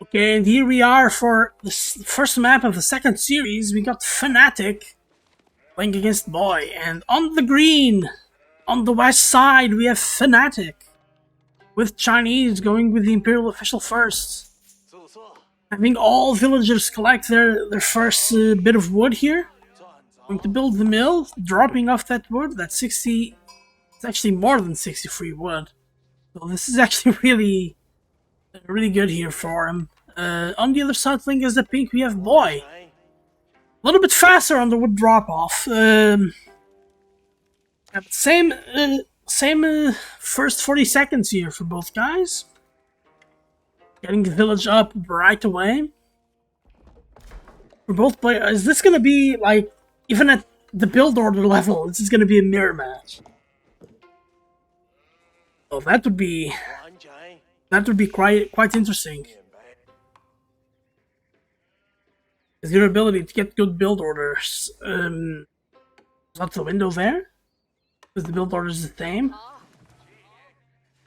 Okay, and here we are for the first map of the second series. We got Phanatic playing against BOI, and on the green, on the west side, we have Phanatic, with Chinese going with the Imperial official first. Having all villagers collect their first bit of wood here. Going to build the mill, dropping off that wood. That's 60, it's actually more than 60 free wood. So this is actually really good here for him. On the other side, playing as the pink, we have BOI. A little bit faster on the wood drop-off. Same first 40 seconds here for both guys. Getting the village up right away. For both players, is this gonna be like, even at the build order level, this is gonna be a mirror match? Oh, that would be quite interesting. Is your ability to get good build orders? Not the window there? Because the build order is the same.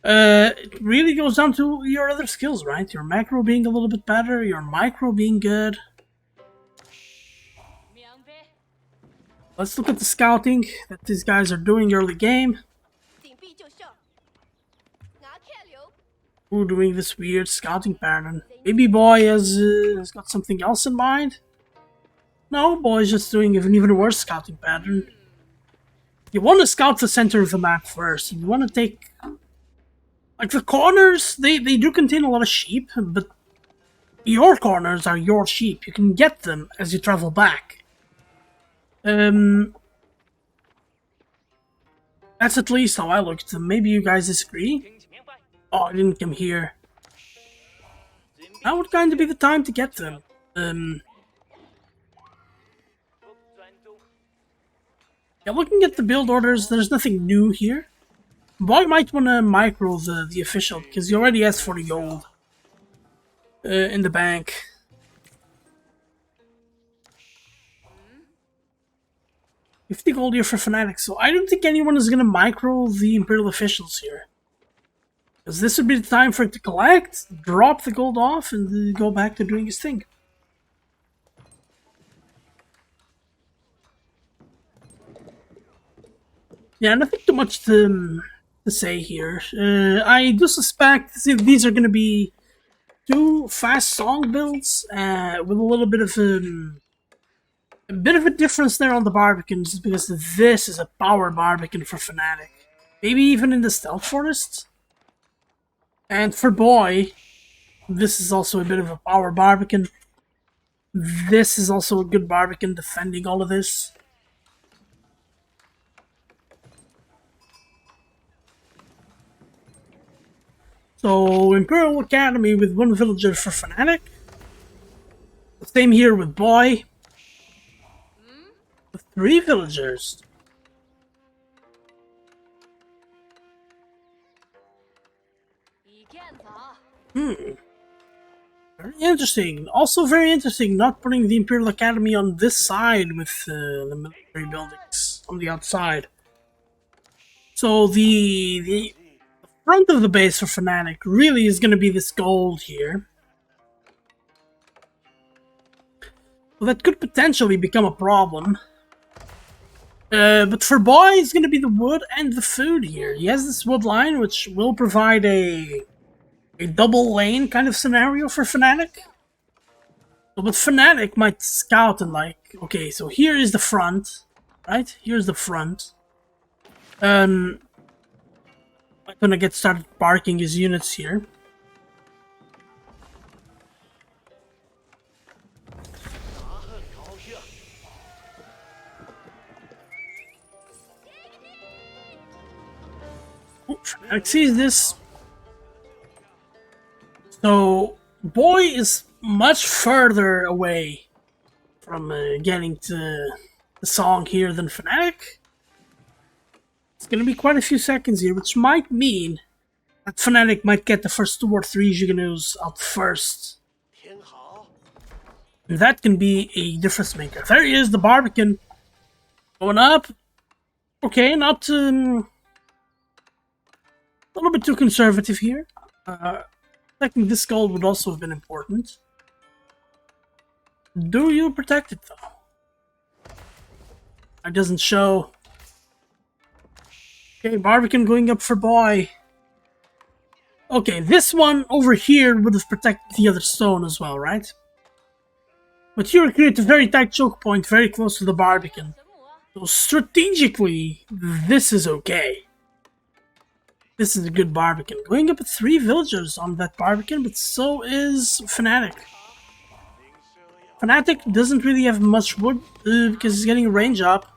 It really goes down to your other skills, right? Your macro being a little bit better, your micro being good. Let's look at the scouting that these guys are doing early game. Ooh, doing this weird scouting pattern. Maybe BOI has got something else in mind? No, BOI's just doing an even worse scouting pattern. You want to scout the center of the map first, and you want to take... Like, the corners, they do contain a lot of sheep, but your corners are your sheep. You can get them as you travel back. That's at least how I look at them. Maybe you guys disagree? Oh, I didn't come here. That would kind of be the time to get them. Yeah, looking at the build orders, there's nothing new here. BOI might want to micro the official, because he already has 40 gold in the bank. $50 gold here for Phanatic, so I don't think anyone is going to micro the Imperial officials here. Because this would be the time for it to collect, drop the gold off, and go back to doing his thing. Yeah, nothing too much to say here. I do suspect these are going to be two fast song builds with a little bit of a difference there on the Barbican, just because this is a power Barbican for Phanatic. Maybe even in the Stealth Forest. And for BOI, this is also a bit of a power Barbican. This is also a good Barbican defending all of this. So, Imperial Academy with one villager for Phanatic. Same here with BOI. With 3 villagers. Very interesting. Also very interesting not putting the Imperial Academy on this side with the military buildings on the outside. So the front of the base for Phanatic really is going to be this gold here. Well, that could potentially become a problem. But for BOI, it's going to be the wood and the food here. He has this wood line, which will provide a double lane kind of scenario for Phanatic. So, but Phanatic might scout and like, okay, so here is the front, right? Here's the front. I'm gonna get started barking his units here. Ooh, Phanatic sees this. So, BOI is much further away from getting to the song here than Phanatic. It's going to be quite a few seconds here, which might mean that Phanatic might get the first 2 or 3 Juggernautes out first. And that can be a difference maker. There he is, the Barbican. Going up. Okay, not... a little bit too conservative here. Protecting this gold would also have been important. Do you protect it though? It doesn't show. Okay, Barbican going up for BOI. Okay, this one over here would have protected the other stone as well, right? But you create a very tight choke point very close to the Barbican. So strategically, this is okay. This is a good Barbican. Going up at 3 villagers on that Barbican, but so is Phanatic. Phanatic doesn't really have much wood because he's getting a range up.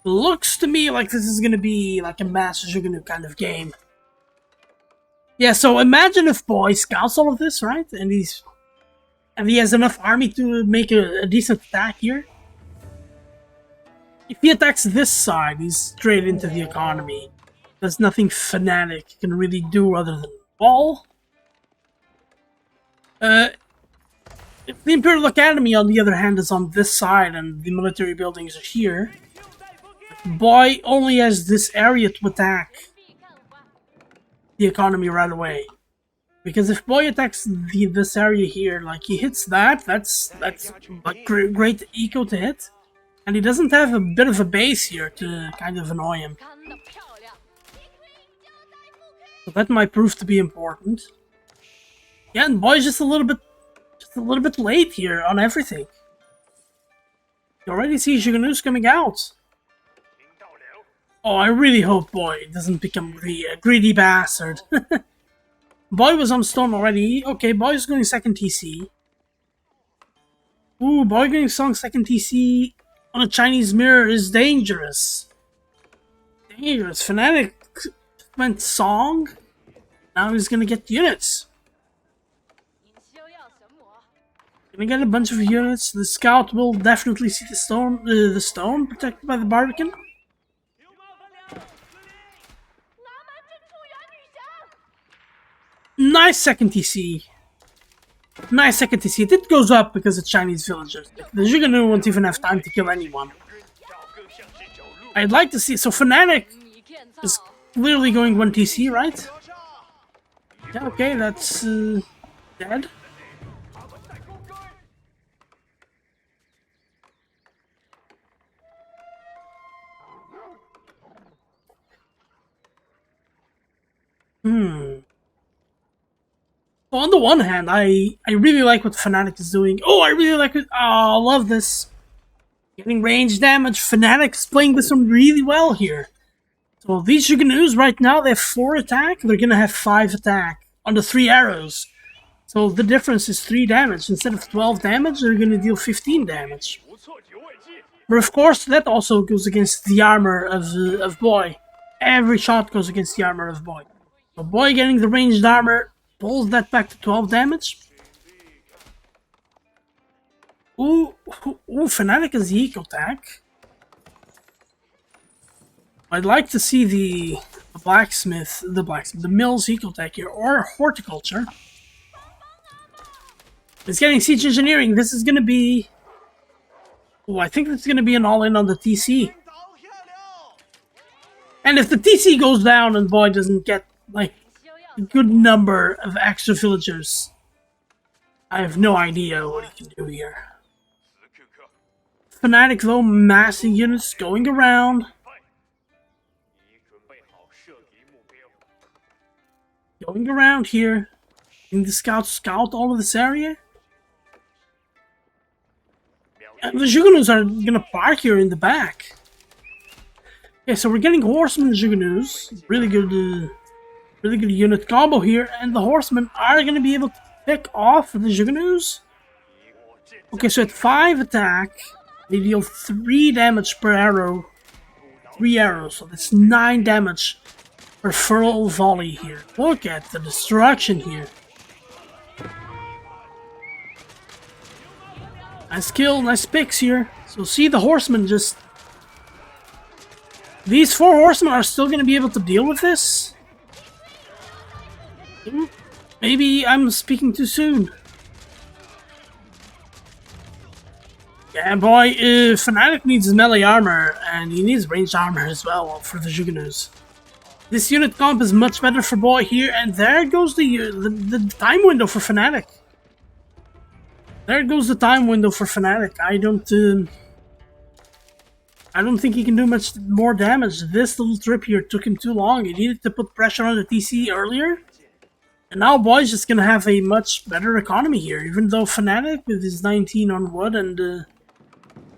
Looks to me like this is going to be like a Master Jugunu kind of game. Yeah, so imagine if BOI scouts all of this, right? And he has enough army to make a decent attack here. If he attacks this side, he's straight into the economy. There's nothing Phanatic can really do other than wall. If the Imperial Academy, on the other hand, is on this side and the military buildings are here, BOI only has this area to attack the economy right away. Because if BOI attacks this area here, like he hits that's like great eco to hit. And he doesn't have a bit of a base here to kind of annoy him. So that might prove to be important. Yeah, and BOI's just a little bit late here on everything. You already see Jugunus coming out. Oh, I really hope BOI doesn't become the greedy bastard. BOI was on stone already. Okay, BOI's going second TC. Ooh, BOI going second TC on a Chinese mirror is dangerous. Dangerous. Phanatic went Song. Now he's gonna get units. Gonna get a bunch of units. The scout will definitely see the stone protected by the Barbican. Nice second TC. Nice second TC. It goes up because of Chinese villagers. The Jugunu won't even have time to kill anyone. I'd like to see. So Phanatic is clearly going 1 TC, right? Yeah, okay, that's dead. Well, on the one hand, I really like what Phanatic is doing. Oh, I really like it. Oh, I love this. Getting range damage. Phanatic is playing this one really well here. So these Jugunus right now, they have 4 attack. They're going to have 5 attack on the 3 arrows. So the difference is 3 damage. Instead of 12 damage, they're going to deal 15 damage. But of course, that also goes against the armor of BOI. Every shot goes against the armor of BOI. So BOI getting the ranged armor pulls that back to 12 damage. Ooh, Phanatic is the eco attack. I'd like to see the mill's eco attack here, or horticulture. It's getting siege engineering. This is gonna be. Oh, I think it's gonna be an all-in on the TC. And if the TC goes down and BOI doesn't get like a good number of extra villagers, I have no idea what he can do here. Phanatic though, massing units going around. Going around here. Can the scouts scout all of this area? And the Jugunus are gonna park here in the back. Okay, so we're getting horsemen and Jugunus. Really good unit combo here, and the horsemen are gonna be able to pick off the Jugunus. Okay, so at 5 attack, they deal 3 damage per arrow. 3 arrows, so that's 9 damage per full volley here. Look at the destruction here. Nice kill, nice picks here. So see the horsemen just... These 4 horsemen are still going to be able to deal with this? Maybe I'm speaking too soon. Yeah, boy, Phanatic needs melee armor, and he needs ranged armor as well for the Jugunus. This unit comp is much better for Boy here, and there goes the time window for Phanatic. There goes the time window for Phanatic. I don't think he can do much more damage. This little trip here took him too long. He needed to put pressure on the TC earlier. And now Boy's just gonna have a much better economy here, even though Phanatic with his 19 on wood and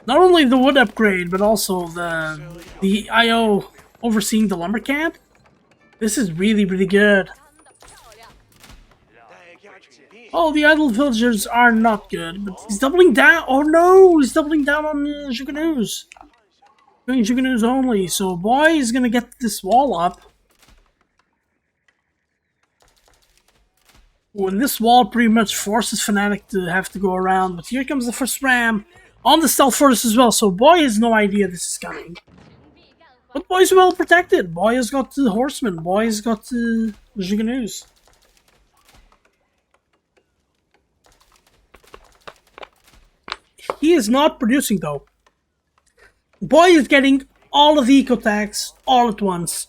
not only the wood upgrade, but also the IO overseeing the lumber camp. This is really, really good. Oh, the idle villagers are not good, but he's doubling down. Oh no, he's doubling down on Juganoos. Doing Juganoos only, so Boy is gonna get this wall up. When this wall pretty much forces Phanatic to have to go around, but here comes the first ram on the stealth fortress as well, so Boy has no idea this is coming. But Boy's well protected. Boy has got the horsemen. Boy has got the Juganoos. He is not producing though. Boy is getting all of the eco tags all at once.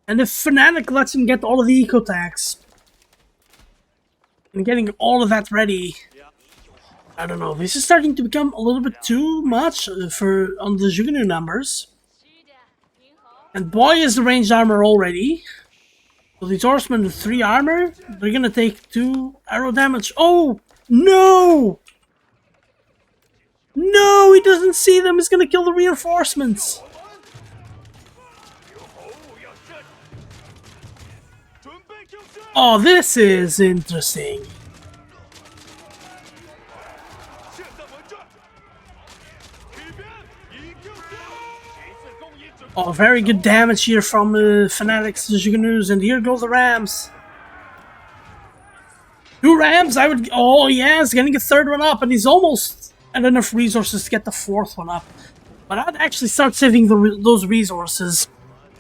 And if Phanatic lets him get all of the eco tags and getting all of that ready, I don't know, this is starting to become a little bit too much on the Juganoo numbers. And Boy is the ranged armor already. So these horsemen with 3 armor, they're gonna take 2 arrow damage. Oh! No! No, he doesn't see them. He's gonna kill the reinforcements. Oh, this is interesting. Oh, very good damage here from Phanatic's Juganoos, and here go the Rams. 2 Rams, I would... Oh, yeah, he's getting a 3rd one up, and he's almost at enough resources to get the 4th one up. But I'd actually start saving those resources.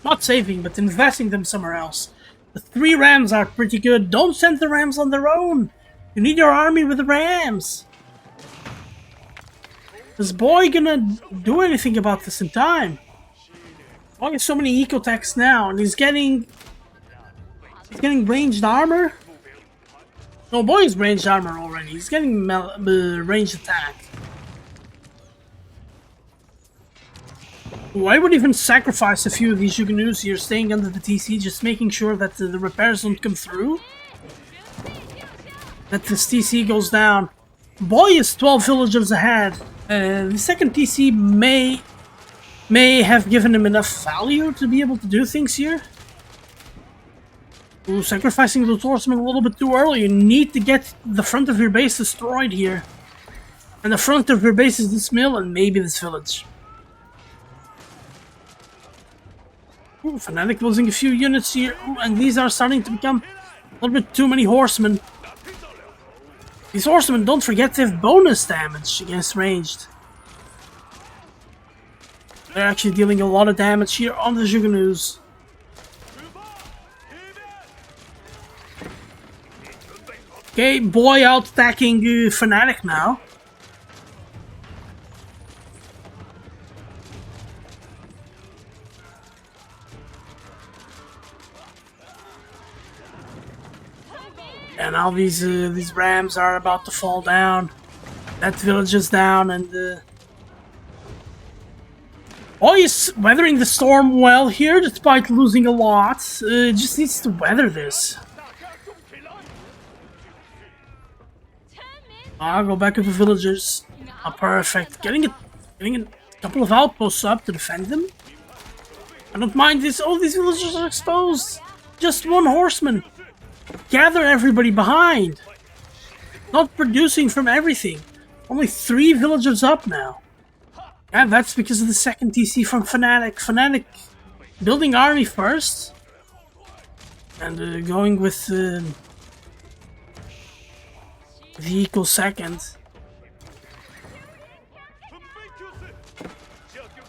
Not saving, but investing them somewhere else. The 3 Rams are pretty good. Don't send the Rams on their own. You need your army with the Rams. Is Boy gonna do anything about this in time? Boy has so many eco techs now, and he's getting ranged armor. No, Boy has ranged armor already. He's getting ranged attack. Ooh, I would even sacrifice a few of these Juganoos here, staying under the TC, just making sure that the repairs don't come through. That this TC goes down. Boy is 12 villagers ahead. The second TC may have given him enough value to be able to do things here. Ooh, sacrificing those horsemen a little bit too early. You need to get the front of your base destroyed here. And the front of your base is this mill and maybe this village. Ooh, Phanatic losing a few units here. Ooh, and these are starting to become a little bit too many horsemen. These horsemen, don't forget, they have bonus damage against ranged. They're actually dealing a lot of damage here on the Juganoos. Okay, Boy out attacking Phanatic now. And now these Rams are about to fall down. That village is down, and Boy is weathering the storm well here, despite losing a lot. Just needs to weather this. I'll go back to the villagers. Oh, perfect. Getting a couple of outposts up to defend them. I don't mind this. Oh, these villagers are exposed. Just 1 horseman. Gather everybody behind. Not producing from everything. Only 3 villagers up now. And that's because of the second TC from Phanatic. Phanatic building army first. And going with the equal second.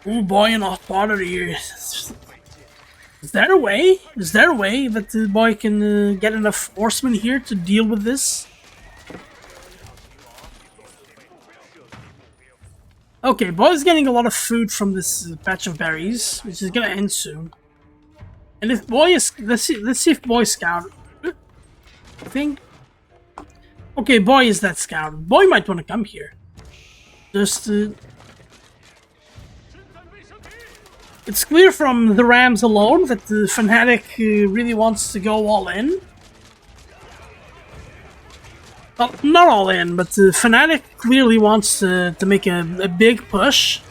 Ooh, Boy and hot water here. Is there a way? Is there a way that the Boy can get enough horsemen here to deal with this? Okay, Boy's getting a lot of food from this patch of berries, which is gonna end soon. And if Boy is... Let's see if Boy Scout... I think... Okay, Boy is that scout. Boy might want to come here. Just... It's clear from the Rams alone that the Phanatic really wants to go all in. Well, not all in, but the Phanatic clearly wants to make a big push.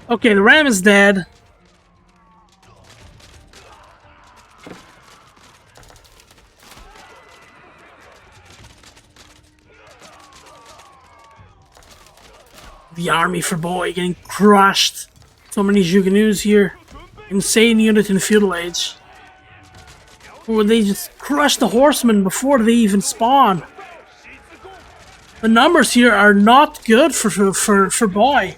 Okay, the Ram is dead. The army for Boy getting crushed. So many Jugnus here. Insane unit in Feudal Age. Or they just crush the horsemen before they even spawn. The numbers here are not good for Boy.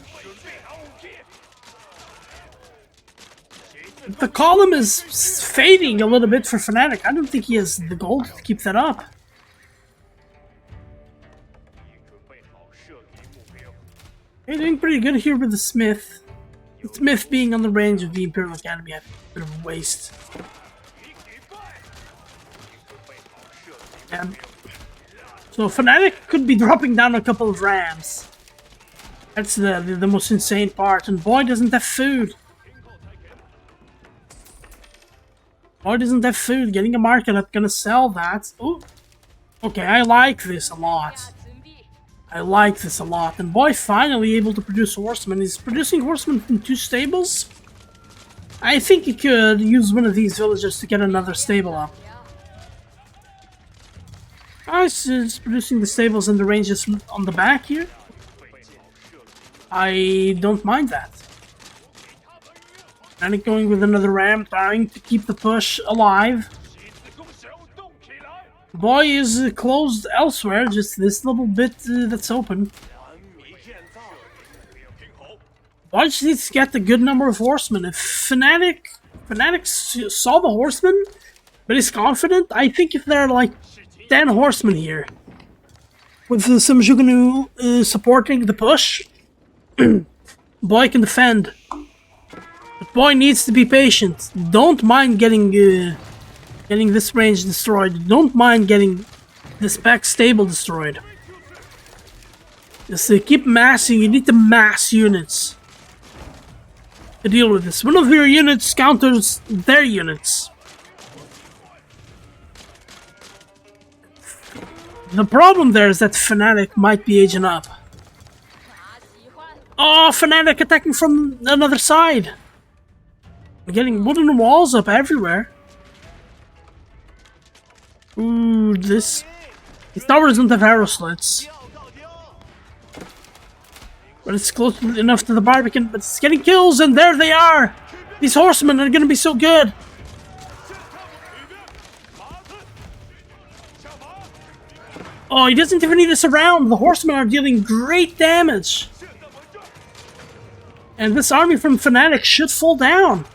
The column is fading a little bit for Phanatic. I don't think he has the gold to keep that up. They're doing pretty good here with the Smith. The Smith being on the range of the Imperial Academy, I think it's a bit of a waste. So Phanatic could be dropping down a couple of Rams. That's the most insane part. And Boy doesn't have food. Boy doesn't have food. Getting a market up, gonna sell that. Ooh. Okay, I like this a lot. I like this a lot. And Boy finally able to produce horsemen. He's producing horsemen from 2 stables. I think he could use one of these villagers to get another stable up. He's producing the stables and the ranges on the back here. I don't mind that. And going with another ram, trying to keep the push alive. Boy is closed elsewhere, just this little bit that's open. Boy just needs to get a good number of horsemen. If Phanatic saw the horsemen, but is confident, I think if there are like 10 horsemen here, with some Jugunu supporting the push, Boy can defend. But Boy needs to be patient. Don't mind getting this range destroyed. Don't mind getting this back stable destroyed. Just keep massing. You need to mass units to deal with this. One of your units counters their units. The problem there is that Phanatic might be aging up. Oh, Phanatic attacking from another side. We're getting wooden walls up everywhere. Ooh, these towers don't have arrow slits. But it's close enough to the Barbican, but it's getting kills, and there they are! These horsemen are gonna be so good! Oh, he doesn't even need us around! The horsemen are dealing great damage! And this army from Phanatic should fall down!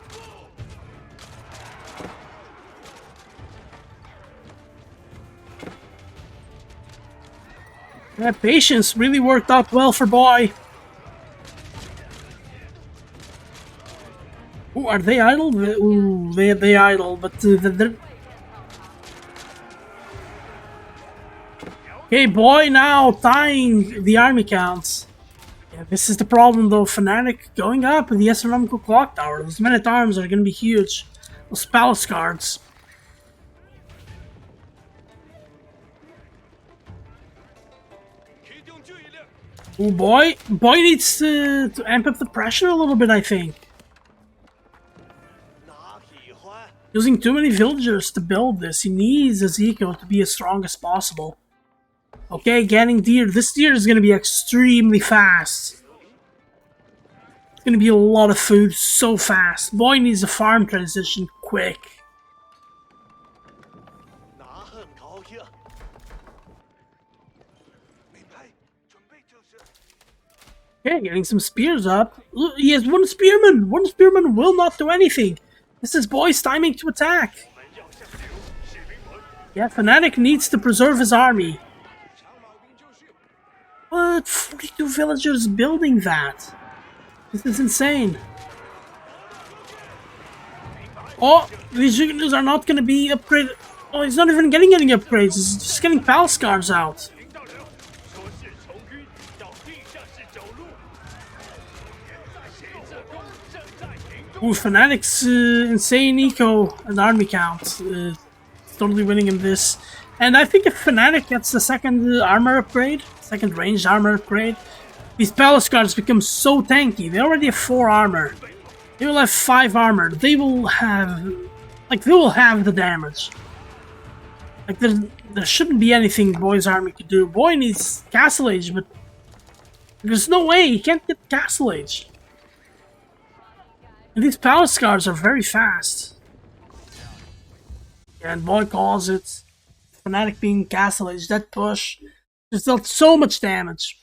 That patience really worked out well for Boy. Ooh, are they idle? Ooh, they idle, but they're... Okay, Boy now tying the army counts. Yeah, this is the problem though, Phanatic going up in the astronomical clock tower. Those men-at-arms are gonna be huge. Those palace guards. Oh Boy needs to amp up the pressure a little bit, I think. Using too many villagers to build this, he needs Ezekiel to be as strong as possible. Okay, getting deer. This deer is going to be extremely fast. It's going to be a lot of food so fast. Boy needs a farm transition quick. Okay, getting some spears up. Look, he has one spearman. One spearman will not do anything. This is Boy's timing to attack. Yeah, Phanatic needs to preserve his army. But 42 villagers building that. This is insane. Oh, these Juggernautes are not going to be upgraded. Oh, he's not even getting any upgrades. He's just getting palace guards out. Ooh, Phanatic's insane eco and army count. Totally winning in this. And I think if Phanatic gets the second armor upgrade, second ranged armor upgrade, these palace guards become so tanky. They already have 4 armor. They will have 5 armor. They will have... Like, they will have the damage. Like, there shouldn't be anything Boy's army could do. Boy needs Castle Age, but... There's no way, he can't get Castle Age. And these palace guards are very fast. Yeah, and Boy calls it. Phanatic being Castle Age, that push just dealt so much damage.